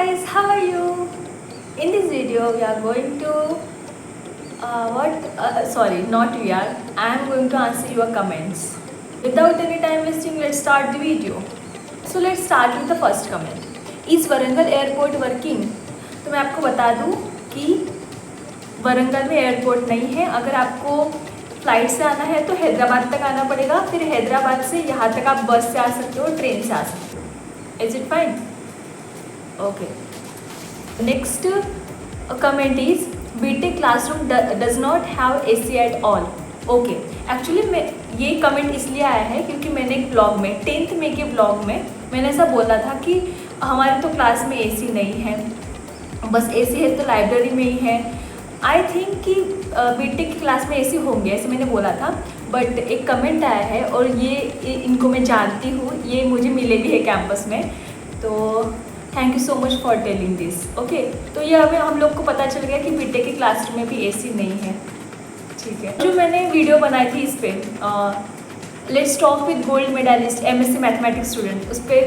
guys, how are you? In this video we are going to I am going to answer your comments. Without any time wasting, let's start the video. So let's start with the first comment. Is Warangal airport working? तो मैं आपको बता दूं कि वरंगल में airport नहीं है. अगर आपको फ्लाइट से आना है तो हैदराबाद तक आना पड़ेगा, फिर हैदराबाद से यहाँ तक आप बस से आ सकते हो, ट्रेन से आ सकते हो. Is it fine? Okay. Next comment is BTech classroom does not have AC at all. Okay, actually मैं ये कमेंट इसलिए आया है क्योंकि मैंने एक ब्लॉग में 10th मई के ब्लॉग में मैंने ऐसा बोला था कि हमारे तो क्लास में एसी नहीं है, बस एसी है तो लाइब्रेरी में ही है. आई थिंक कि बीटेक की क्लास में एसी होंगे, ऐसे मैंने बोला था. बट एक कमेंट आया है और ये इनको मैं जानती हूँ, ये मुझे मिले भी है कैंपस में, तो thank you so much for telling this. Okay, तो ये अभी हम लोग को पता चल गया कि बीटेक की क्लासरूम में भी एसी नहीं है. ठीक है. जो मैंने वीडियो बनाई थी इस पर let's talk with gold medalist MSc mathematics student, उस पर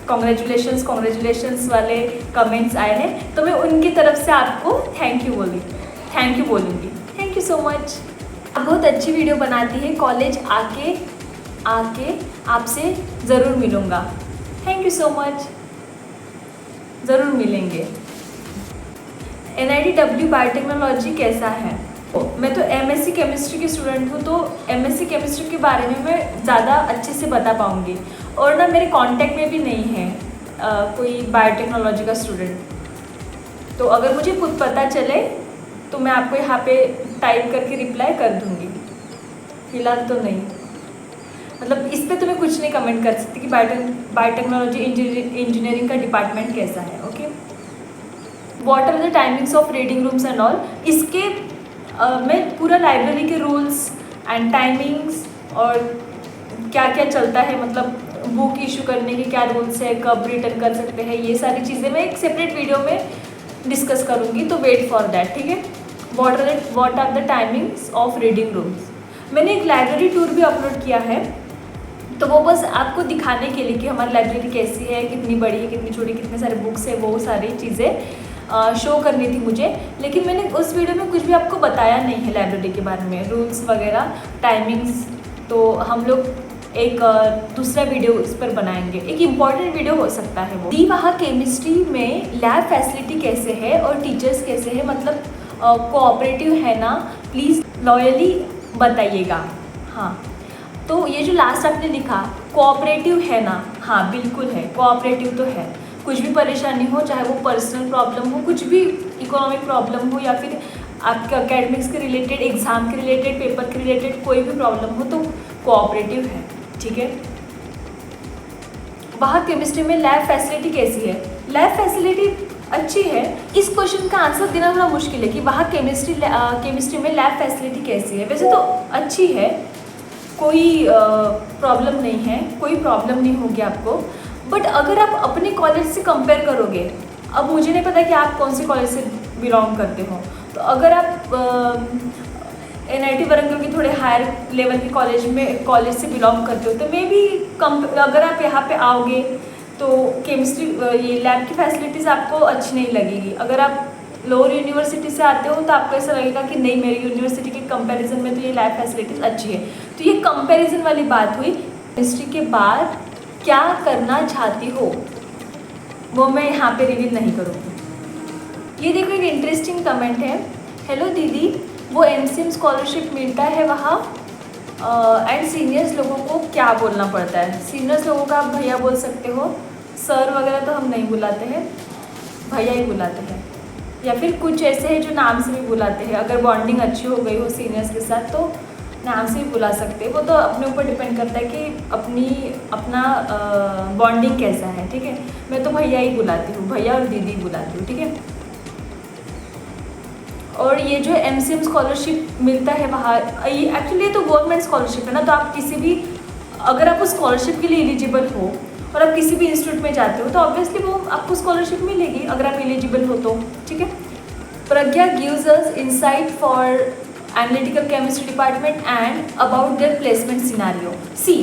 कॉन्ग्रेचुलेशंस वाले कमेंट्स आए हैं, तो मैं उनकी तरफ से आपको थैंक यू बोलूँगी. Thank you so much. आप बहुत अच्छी वीडियो बनाती है, कॉलेज आके आपसे ज़रूर मिलूँगा. थैंक यू सो मच, ज़रूर मिलेंगे. NITW बायोटेक्नोलॉजी कैसा है? मैं तो MSc केमिस्ट्री की स्टूडेंट हूँ, तो MSc केमिस्ट्री के बारे में मैं ज़्यादा अच्छे से बता पाऊँगी. और ना मेरे कांटेक्ट में भी नहीं है कोई बायोटेक्नोलॉजी का स्टूडेंट, तो अगर मुझे खुद पता चले तो मैं आपको यहाँ पे टाइप करके रिप्लाई कर दूँगी. फिलहाल तो नहीं, मतलब इस पर तो मैं कुछ नहीं कमेंट कर सकती कि बायोटेक्नोलॉजी इंजीनियरिंग का डिपार्टमेंट कैसा है. Okay. What are the timings of reading rooms and all, इसके मैं पूरा लाइब्रेरी के रूल्स एंड टाइमिंग्स और क्या क्या चलता है, मतलब बुक इशू करने के क्या रूल्स है, कब रिटर्न कर सकते हैं, ये सारी चीज़ें मैं एक सेपरेट वीडियो में डिस्कस करूँगी, तो वेट फॉर दैट. ठीक है. What are the timings of reading rooms. मैंने एक लाइब्रेरी टूर भी अपलोड किया है, तो वो बस आपको दिखाने के लिए कि हमारी लाइब्रेरी कैसी है, कितनी बड़ी है, कितनी छोटी, कितने सारे बुक्स है, वो सारी चीज़ें शो करनी थी मुझे. लेकिन मैंने उस वीडियो में कुछ भी आपको बताया नहीं है लाइब्रेरी के बारे में, रूल्स वगैरह, टाइमिंग्स. तो हम लोग एक दूसरा वीडियो इस पर बनाएंगे, एक इम्पॉर्टेंट वीडियो हो सकता है वो. वहाँ केमिस्ट्री में लैब फैसिलिटी कैसे है और टीचर्स कैसे है, मतलब कोऑपरेटिव है ना, प्लीज़ लॉयली बताइएगा. हाँ, तो ये जो लास्ट आपने लिखा कोऑपरेटिव है ना, हाँ बिल्कुल है, कोऑपरेटिव तो है. कुछ भी परेशानी हो, चाहे वो पर्सनल प्रॉब्लम हो, कुछ भी इकोनॉमिक प्रॉब्लम हो, या फिर आपके एकेडमिक्स के रिलेटेड, एग्ज़ाम के रिलेटेड, पेपर के रिलेटेड कोई भी प्रॉब्लम हो, तो कोऑपरेटिव है. ठीक है. वहाँ केमिस्ट्री में लैब फैसिलिटी कैसी है? लैब फैसिलिटी अच्छी है. इस क्वेश्चन का आंसर देना थोड़ा मुश्किल है कि वहाँ केमिस्ट्री में लैब फैसिलिटी कैसी है. वैसे तो अच्छी है, कोई प्रॉब्लम नहीं है, कोई प्रॉब्लम नहीं होगी आपको. बट अगर आप अपने कॉलेज से कंपेयर करोगे, अब मुझे नहीं पता कि आप कौन से कॉलेज से बिलोंग करते हो, तो अगर आप NIT वरंगल के थोड़े हायर लेवल के कॉलेज से बिलोंग करते हो, तो मे भी अगर आप यहाँ पे आओगे तो केमिस्ट्री ये लैब की फैसिलिटीज़ आपको अच्छी नहीं लगेगी. अगर आप लोअर यूनिवर्सिटी से आते हो तो आपको ऐसा लगेगा कि नहीं, मेरी यूनिवर्सिटी के कंपैरिजन में तो ये लैब फैसिलिटीज़ अच्छी है. तो ये कंपैरिजन वाली बात हुई. केमिस्ट्री के बाद क्या करना चाहती हो वो मैं यहाँ पे रिवील नहीं करूँगी. ये देखो, एक इंटरेस्टिंग कमेंट है. हेलो दीदी, वो MCM स्कॉलरशिप मिलता है वहाँ एंड सीनियर्स लोगों को क्या बोलना पड़ता है? सीनियर्स लोगों का आप भैया बोल सकते हो, सर वगैरह तो हम नहीं बुलाते हैं, भैया ही बुलाते हैं. या फिर कुछ ऐसे हैं जो नाम से भी बुलाते हैं. अगर बॉन्डिंग अच्छी हो गई हो सीनियर्स के साथ तो नाम से भी बुला सकते हैं. वो तो अपने ऊपर डिपेंड करता है कि अपना बॉन्डिंग कैसा है. ठीक है. मैं तो भैया ही बुलाती हूँ, भैया और दीदी बुलाती हूँ. ठीक है. और ये जो MCM स्कॉलरशिप मिलता है वहाँ, ये एक्चुअली ये तो गवर्नमेंट स्कॉलरशिप है ना, तो आप किसी भी, अगर आप उस स्कॉलरशिप के लिए एलिजिबल हो और आप किसी भी इंस्टीट्यूट में जाते हो तो ऑब्वियसली वो आपको स्कॉलरशिप मिलेगी अगर आप एलिजिबल हो तो. ठीक है. Pragya gives us insight for analytical chemistry department and about their placement scenario. See,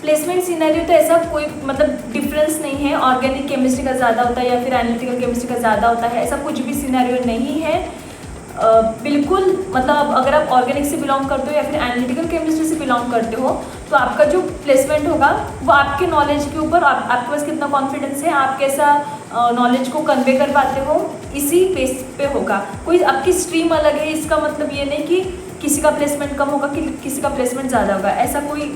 placement scenario तो ऐसा कोई मतलब डिफरेंस नहीं है, ऑर्गेनिक केमिस्ट्री का ज़्यादा होता है या फिर एनालिटिकल केमिस्ट्री का ज़्यादा होता है, ऐसा कुछ भी सिनेरियो नहीं है। बिल्कुल मतलब अगर आप ऑर्गेनिक से बिलोंग करते हो या फिर एनालिटिकल केमिस्ट्री से बिलोंग करते हो तो आपका जो प्लेसमेंट होगा वो आपके नॉलेज के ऊपर, आपके पास कितना कॉन्फिडेंस है, आप कैसा नॉलेज को कन्वे कर पाते हो, इसी बेस पे होगा। कोई आपकी स्ट्रीम अलग है इसका मतलब ये नहीं कि किसी का प्लेसमेंट कम होगा कि किसी का प्लेसमेंट ज़्यादा होगा, ऐसा कोई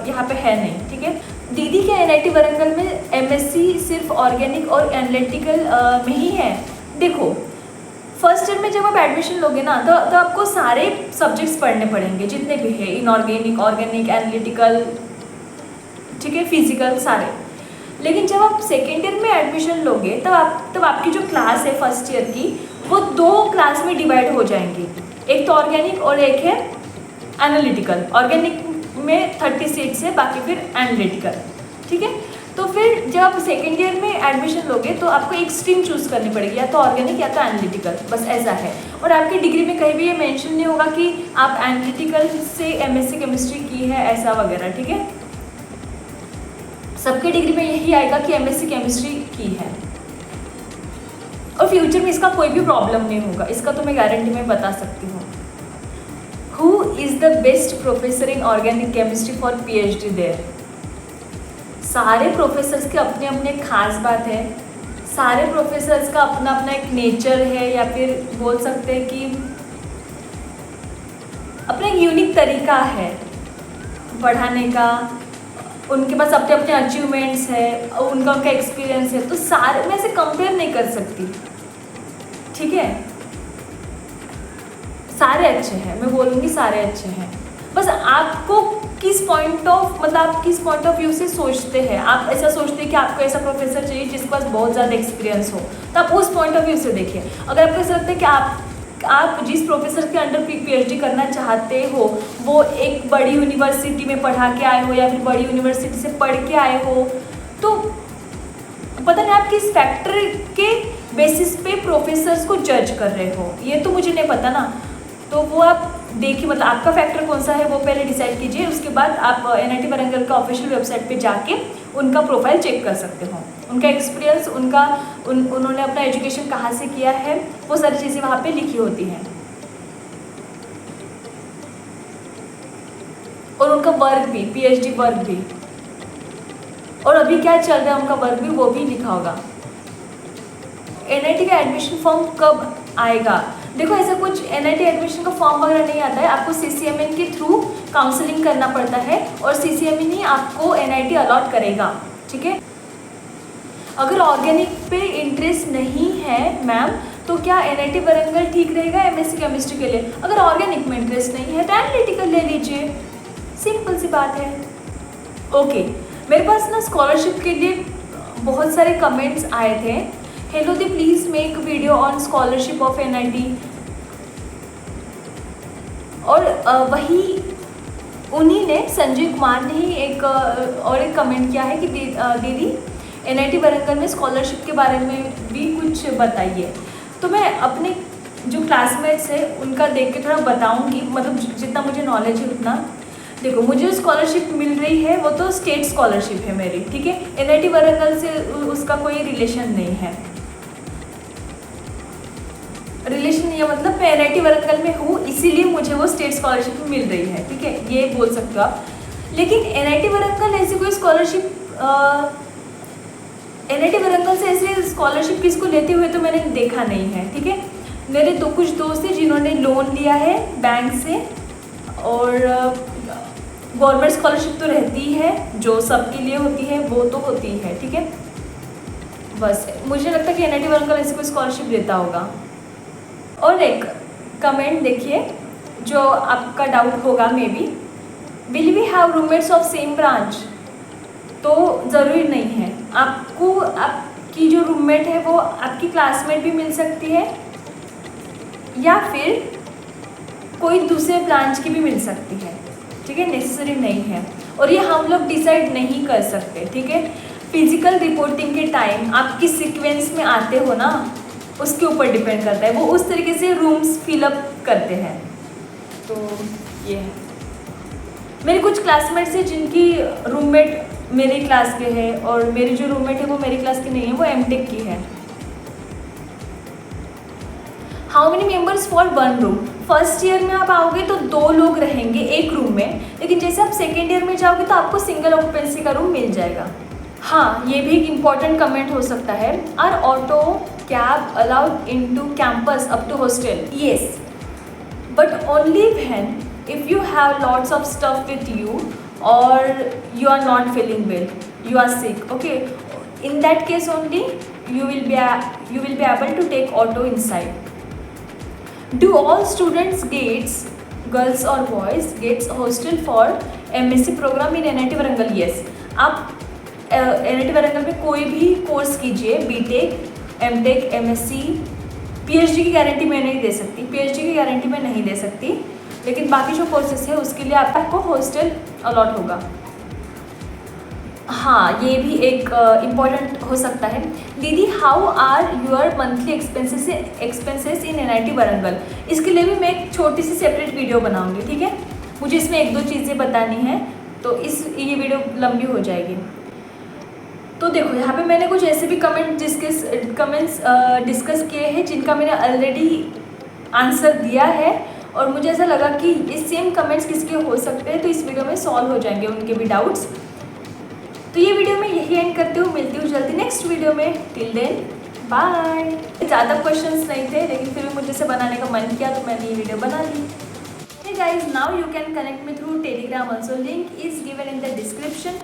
यहाँ पे है नहीं, ठीक है। दीदी क्या NIT वारंगल में MSc सिर्फ ऑर्गेनिक और एनालिटिकल में ही है? देखो फर्स्ट ईयर में जब आप एडमिशन लोगे ना तो आपको सारे सब्जेक्ट्स पढ़ने पड़ेंगे जितने भी है, इनऑर्गेनिक, ऑर्गेनिक, एनालिटिकल, ठीक है, फिजिकल सारे। लेकिन जब आप सेकेंड ईयर में एडमिशन लोगे तब आपकी जो क्लास है फर्स्ट ईयर की वो 2 क्लास में डिवाइड हो जाएंगी, एक तो ऑर्गेनिक और एक है एनालिटिकल। ऑर्गेनिक में 30 सीट्स है, बाकी फिर एनालिटिकल, ठीक है। तो फिर जब आप सेकेंड ईयर में एडमिशन लोगे तो आपको एक स्ट्रीम चूज़ करनी पड़ेगी, या तो ऑर्गेनिक या तो एनालिटिकल, बस ऐसा है। और आपकी डिग्री में कहीं भी ये मेंशन नहीं होगा कि आप एनालिटिकल से MSc केमिस्ट्री की है ऐसा वगैरह, ठीक है। सबके डिग्री में यही आएगा कि MSc केमिस्ट्री की है, और फ्यूचर में इसका कोई भी प्रॉब्लम नहीं होगा, इसका तो मैं गारंटी में बता सकती हूँ। Who is the best professor in organic chemistry for PhD there? सारे प्रोफेसर्स के अपने अपने खास बात है, सारे प्रोफेसर्स का अपना अपना एक नेचर है, या फिर बोल सकते हैं कि अपना एक यूनिक तरीका है पढ़ाने का, उनके पास अपने अपने अचीवमेंट्स है, उनका एक्सपीरियंस है, तो सारे मैं ऐसे कंपेयर नहीं कर सकती, ठीक है। सारे अच्छे हैं, मैं बोलूँगी सारे अच्छे हैं, बस आपको किस पॉइंट ऑफ मतलब आप किस पॉइंट ऑफ व्यू से सोचते हैं। आप ऐसा सोचते हैं कि आपको ऐसा प्रोफेसर चाहिए जिसके पास बहुत ज़्यादा एक्सपीरियंस हो, तो आप उस पॉइंट ऑफ व्यू से देखिए। अगर आपको ऐसा लगता है कि आप जिस प्रोफेसर के अंडर PhD करना चाहते हो वो एक बड़ी यूनिवर्सिटी में पढ़ा के आए हो या फिर बड़ी यूनिवर्सिटी से पढ़ के आए हो, तो पता नहीं आप किस फैक्टर के बेसिस पे प्रोफेसर्स को जज कर रहे हो, ये तो मुझे नहीं पता ना। तो वो आप देखिए, मतलब आपका फैक्टर कौन सा है वो पहले डिसाइड कीजिए, उसके बाद आप NIT वारंगल का ऑफिशियल वेबसाइट पे जाके उनका प्रोफाइल चेक कर सकते हो, उनका एक्सपीरियंस, उन्होंने अपना एजुकेशन कहाँ से किया है, वो सारी चीज़ें वहाँ पे लिखी होती हैं, और उनका वर्क भी, PhD वर्क भी, और अभी क्या चल रहा है उनका वर्क भी, वो भी लिखा होगा। NIT का एडमिशन फॉर्म कब आएगा? देखो ऐसा कुछ NIT एडमिशन का फॉर्म वगैरह नहीं आता है, आपको CCMN के थ्रू काउंसलिंग करना पड़ता है, और CCMN ही आपको NIT अलॉट करेगा, ठीक है। अगर ऑर्गेनिक पे इंटरेस्ट नहीं है मैम तो क्या NIT वारंगल ठीक रहेगा MSc केमिस्ट्री के लिए? अगर ऑर्गेनिक में इंटरेस्ट नहीं है तो एनालिटिकल ले लीजिए, सिंपल सी बात है। ओके, मेरे पास ना स्कॉलरशिप के लिए बहुत सारे कमेंट्स आए थे, hello the please make video on scholarship of NIT, और वही उन्हीं ने, संजय कुमार ने ही एक कमेंट किया है कि दीदी NIT वारंगल में स्कॉलरशिप के बारे में भी कुछ बताइए। तो मैं अपने जो क्लासमेट्स हैं उनका देख के थोड़ा बताऊंगी, मतलब जितना मुझे नॉलेज है उतना। देखो मुझे स्कॉलरशिप मिल रही है वो तो स्टेट स्कॉलरशिप है मेरी, ठीक है, NIT वारंगल से उसका कोई रिलेशन नहीं है, रिलेशन नहीं है, मतलब मैं NIT वारंगल में हूँ इसीलिए मुझे वो स्टेट स्कॉलरशिप मिल रही है, ठीक है, ये बोल सकते हो आप। लेकिन NIT वारंगल ऐसी कोई स्कॉलरशिप, NIT वारंगल से ऐसे स्कॉलरशिप किसको लेते हुए तो मैंने देखा नहीं है, ठीक है। मेरे कुछ दोस्त हैं जिन्होंने लोन लिया है बैंक से, और गवर्नमेंट स्कॉलरशिप तो रहती है जो सबके लिए होती है, वो तो होती है, ठीक है। बस मुझे लगता है कि NIT वारंगल ऐसी कोई स्कॉलरशिप देता होगा। और एक कमेंट देखिए जो आपका डाउट होगा, maybe will we have roommates of same branch? तो ज़रूरी नहीं है, आपको आपकी जो रूममेट है वो आपकी क्लासमेट भी मिल सकती है या फिर कोई दूसरे ब्रांच की भी मिल सकती है, ठीक है, नेसेसरी नहीं है। और ये हम लोग डिसाइड नहीं कर सकते, ठीक है। फिजिकल रिपोर्टिंग के टाइम आप किस सीक्वेंस में आते हो ना उसके ऊपर डिपेंड करता है, वो उस तरीके से रूम्स फिलअप करते हैं, तो ये है। मेरे कुछ क्लासमेट्स हैं जिनकी रूममेट मेरी क्लास के है और मेरी जो रूममेट है वो मेरी क्लास की नहीं है, वो एमटेक की है। How many members for one room? First year में आप आओगे तो 2 लोग रहेंगे एक रूम में, लेकिन जैसे आप सेकेंड ईयर में जाओगे तो आपको सिंगल ऑक्यूपेंसी का रूम मिल जाएगा। हाँ, ये भी एक इम्पॉर्टेंट कमेंट हो सकता है, are auto cab allowed into campus up to hostel? Yes, but only when if you have lots of stuff with you or you are not feeling well, you are sick, okay, in that case only you will be able to take auto inside. Do all students gets, girls or boys, gets hostel for MSc program in NIT Warangal? Yes, आप NIT Warangal में कोई भी course कीजिए, BTech, MTech, MSc, PhD की guarantee मैं नहीं दे सकती, PhD की गारंटी मैं नहीं दे सकती, लेकिन बाकी जो कोर्सेस है उसके लिए आपको हॉस्टल अलॉट होगा। हाँ, ये भी एक इम्पॉर्टेंट हो सकता है। दीदी, how are your monthly expenses in NIT Warangal? इसके लिए भी मैं एक छोटी सी सेपरेट वीडियो बनाऊंगी, ठीक है। मुझे इसमें 1-2 चीज़ें बतानी है, तो ये वीडियो लंबी हो जाएगी। तो देखो, यहाँ पे मैंने कुछ ऐसे भी कमेंट्स डिस्कस किए हैं जिनका मैंने ऑलरेडी आंसर दिया है, और मुझे ऐसा लगा कि ये सेम कमेंट्स किसके हो सकते हैं, तो इस वीडियो में सॉल्व हो जाएंगे उनके भी डाउट्स। तो ये वीडियो मैं यही एंड करती हूँ, मिलती हूँ जल्दी नेक्स्ट वीडियो में। Till then bye. ज़्यादा क्वेश्चंस नहीं थे, लेकिन फिर भी मुझे इसे बनाने का मन किया तो मैंने ये वीडियो बना ली। Hey guys, now you can connect me through Telegram also. Link is given in the description.